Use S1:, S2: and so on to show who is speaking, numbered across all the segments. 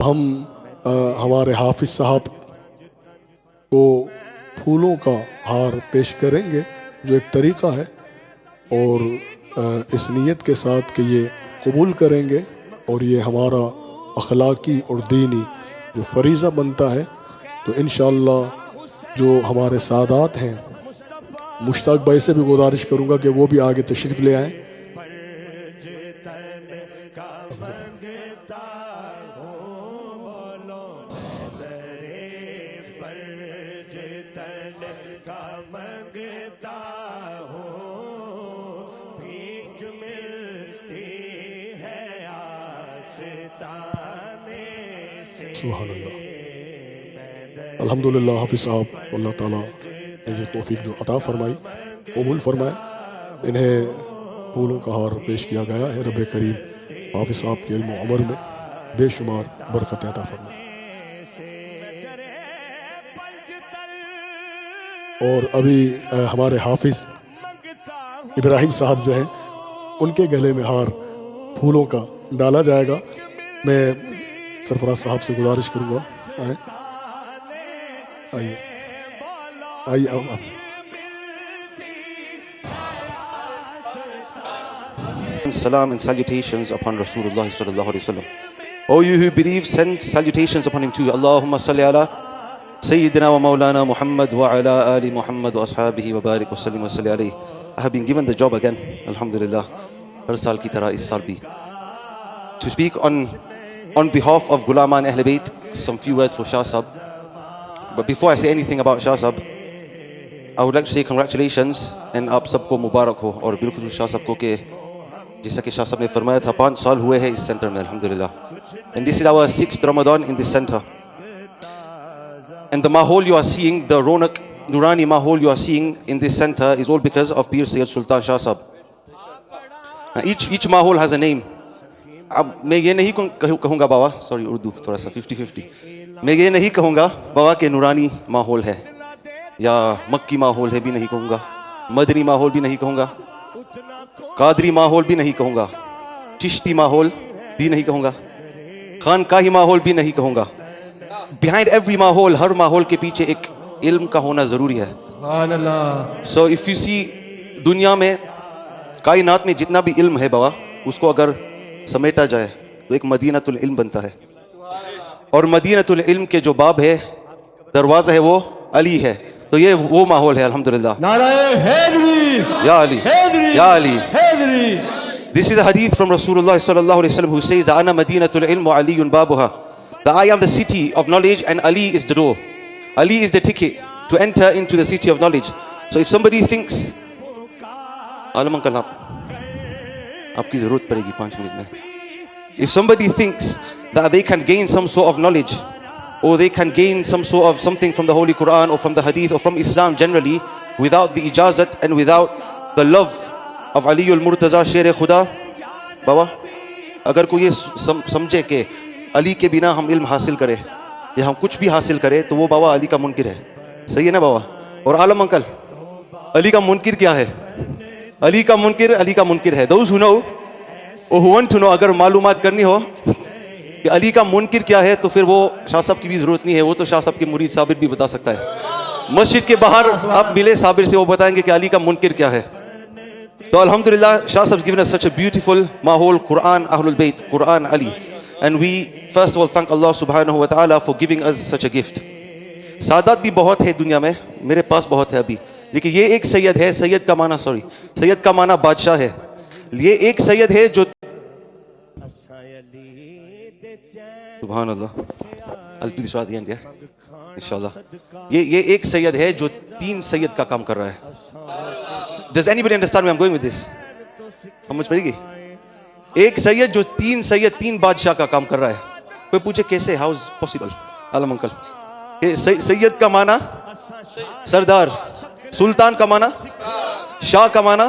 S1: ہم ہمارے حافظ صاحب کو پھولوں کا ہار پیش کریں گے، جو ایک طریقہ ہے، اور اس نیت کے ساتھ کہ یہ قبول کریں گے اور یہ ہمارا اخلاقی اور دینی جو فریضہ بنتا ہے، تو انشاءاللہ جو ہمارے سادات ہیں، مشتاق بھائی سے بھی گزارش کروں گا کہ وہ بھی آگے تشریف لے آئیں۔ سبحان اللہ، الحمدللہ حافظ صاحب اللہ تعالیٰ نے یہ توفیق جو عطا فرمائی قبول فرمائے۔ انہیں پھولوں کا ہار پیش کیا گیا ہے، رب کریم حافظ صاحب کے علم و عمر میں بے شمار برکت عطا فرمائے۔ اور ابھی ہمارے حافظ ابراہیم صاحب جو ہیں، ان کے گلے میں ہار پھولوں کا ڈالا جائے گا۔ میں سرفراز صاحب سے گزارش کروں گا، آئیے آئیے۔
S2: Salam and salutations upon Rasulullah sallallahu alaihi wasallam. O you who believe, send salutations upon him too. Allahumma salli ala Sayyidina wa Maulana Muhammad wa ala ali Muhammad wa ashabihi wa barik wa sallim wa salli alayhi. I have been given the job again, alhamdulillah, har saal ki tarah is saal bhi, to speak on behalf of Gulaman Ahl Bayt, some few words for Shah Sahab. But before I say anything about Shah Sahab, I would like to say congratulations and aap sabko mubarak ho, aur bilkul Shah Sahab ko ke جیسا کہ شاہ صاحب نے فرمایا تھا 5 سال ہوئے ہیں اس centre میں الحمدللہ. And this is our 6th Ramadan in this center. And the mahol you are seeing, the Ronak Nurani mahol you are seeing in this center is all because of Peer Sayyid Sultan Shah Sahab. Now each mahol has a name. اب میں یہ نہیں کہوں گا بابا، sorry Urdu تھوڑا سا 50-50، میں یہ نہیں کہوں گا بابا کہ نورانی ماحول ہے یا مکی ماحول ہے، بھی نہیں کہوں گا، مدنی ماحول بھی نہیں کہوں گا، قادری ماحول بھی نہیں کہوں گا، چشتی ماحول بھی نہیں کہوں گا، خانقاہی ماحول بھی نہیں کہوں گا. بیہائنڈ ایوری ماحول، ہر ماحول کے پیچھے ایک علم کا ہونا ضروری ہے. سبحان اللہ. سو اف یو سی، دنیا میں کائنات میں جتنا بھی علم ہے بابا، اس کو اگر سمیٹا جائے تو ایک مدینۃ العلم بنتا ہے. اور مدینۃ العلم کے جو باب ہے، دروازہ ہے، وہ علی ہے. تو یہ وہ ماحول ہے الحمدللہ. نعرہ حیدری یا علی یا علی. This is a hadith from Rasulullah sallallahu alaihi wasallam who says, "Ana madinatul ilm wa aliyun babuha." That I am the city of knowledge and Ali is the door. Ali is the ticket to enter into the city of knowledge. So if somebody thinks, Alaman Kalab, aapki zarurat padegi 5 minute mein. If somebody thinks that they can gain some sort of knowledge, or they can gain some sort of something from the Holy Quran or from the Hadith or from Islam generally, without the ijazat and without the love of Ali al-Murtaza Sher Khuda, بابا اگر کوئی یہ سمجھے کہ علی کے بنا ہم علم حاصل کرے یا ہم کچھ بھی حاصل کرے تو وہ بابا علی کا منکر ہے. صحیح ہے نا بابا؟ اور عالم انکل، علی کا منکر کیا ہے؟ علی کا منکر ہے. Those who know or who want to know، اگر معلومات کرنی ہو کہ علی کا منکر کیا ہے تو پھر وہ شاہ صاحب کی بھی ضرورت نہیں ہے، وہ تو شاہ صاحب کے مرید صابر بھی بتا سکتا ہے. مسجد کے باہر آپ ملے صابر سے، وہ بتائیں گے کہ علی کا منکر کیا ہے. تو الحمدللہ Shah Sahab has given us such a beautiful mahol, Quran, Ahlul Bayt, Quran, Ali. And we first of all thank Allah subhanahu wa ta'ala for giving us such a gift. سادات بھی بہت ہے دنیا میں، میرے پاس بہت ہے ابھی، لیکن یہ ایک سید ہے. سید کا معنی سید کا معنی بادشاہ ہے. یہ ایک سید ہے جو سبحان اللہ انشاءاللہ، یہ ایک سید ہے جو 3 سید کا کام کر رہا ہے. Does anybody understand where I'm going with this? سمجھ پڑے گی؟ ایک سید جو 3 بادشاہ کا کام کر رہا ہے. کوئی پوچھے کیسے، how is possible؟ Alam uncle, Syed کا معنی سردار، سلطان کا معنی شاہ کا معنی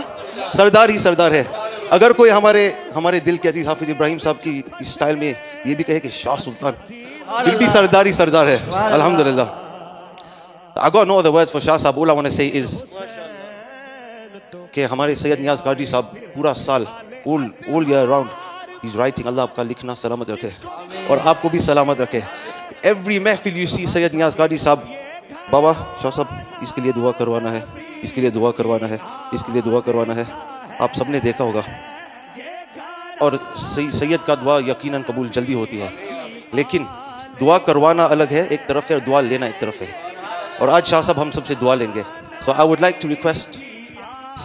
S2: سردار ہی سردار ہے. اگر کوئی ہمارے دل کے عزیز حافظ ابراہیم صاحب کی اسٹائل میں یہ بھی کہے کہ شاہ سلطان، پھر بھی سردار ہی سردار ہے الحمدللہ. I got no other words for Shah Sahab. All I want to say is کہ ہمارے سید نیاز قادری صاحب پورا سال all year round He's writing, Allah آپ کا لکھنا سلامت رکھے اور آپ کو بھی سلامت رکھے. Every محفل you see سید نیاز قادری صاحب, بابا شاہ صاحب اس کے لیے دعا کروانا ہے, اس کے لیے دعا کروانا ہے, اس کے لیے دعا کروانا ہے. آپ سب نے دیکھا ہوگا. اور سید کا دعا یقیناً قبول جلدی ہوتی ہے, لیکن دعا کروانا الگ ہے ایک طرف ہے, اور دعا لینا ایک طرف ہے. اور آج شاہ صاحب ہم سب سے دعا لیں گے. So I would like to request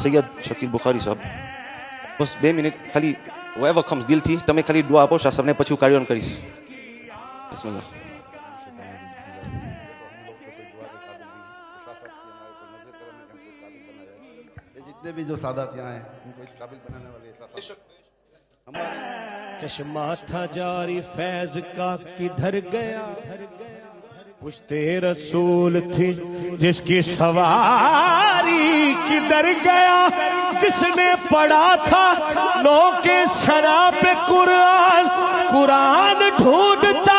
S2: سید شکیل بخاری صاحب, بس 2 منٹ خالی whoever comes دل تھی تمہیں خالی دعا આપો. شاہ صاحب نے پچھو carry on કરીશ. بسم اللہ.
S3: جتنے بھی جو سادات یہاں ہیں ان کو اس قابل بنانے والے
S4: چشمہ تھا جاری فیض کا کدھر گیا, پشتے رسول تھی جس کی سواری کدھر گیا, جس نے پڑھا تھا نو کے شراب قرآن, قرآن ڈھونڈتا